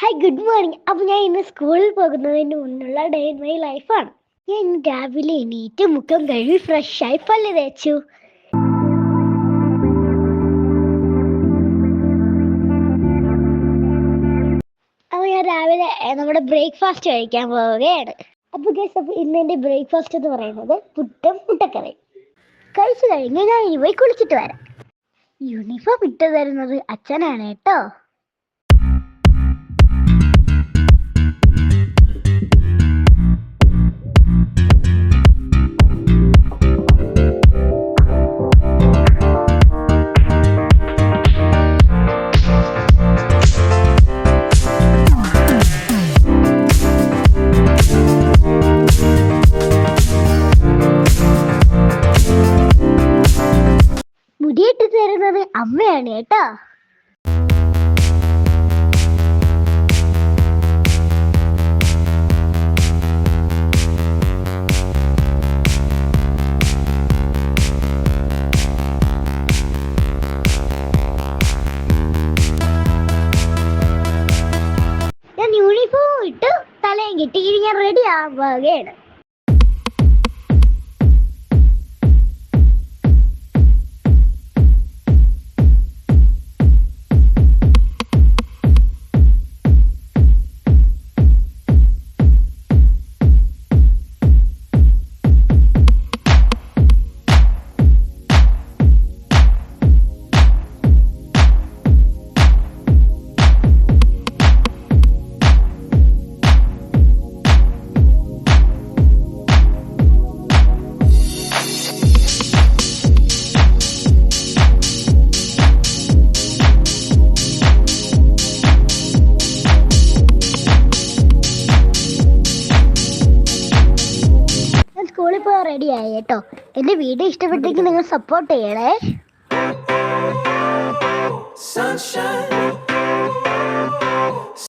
Hi, good morning. അപ്പോൾ ഞാൻ ഇന്ന് സ്കൂളിൽ പോകുന്നതിന് മുന്നുള്ള ഡേ ഇൻ മൈ ലൈഫാണ്. ഞാൻ രാവിലെ എണീറ്റ് മുഖം കഴുകി ഫ്രഷായി പല്ല് തേച്ചു. അപ്പോൾ ഞാൻ രാവിലെ നമ്മുടെ ബ്രേക്ക്ഫാസ്റ്റ് കഴിക്കാൻ പോവുകയാണ്. അപ്പോൾ ഇന്ന് എൻ്റെ ബ്രേക്ക്ഫാസ്റ്റ് എന്ന് പറയുന്നത് പുട്ടും മുട്ടക്കറി. കഴിച്ചു കഴിഞ്ഞ് ഞാൻ ഇനി പോയി കുളിച്ചിട്ട് വരാം. യൂണിഫോം ഇട്ട് തരുന്നത് അച്ഛനാണ് കേട്ടോ. മുടിയിട്ട് തരുന്നത് അമ്മയാണ് കേട്ടോ. ഞാൻ യൂണിഫോം ഇട്ട് തലയും കിട്ടി ഇനി ഞാൻ റെഡി ആവുകയാണ്. സ്കൂളിൽ പോയി റെഡി ആയി കേട്ടോ. എൻ്റെ വീഡിയോ ഇഷ്ടപ്പെട്ടെങ്കിൽ നിങ്ങൾ സപ്പോർട്ട് ചെയ്യണേ. Sunshine.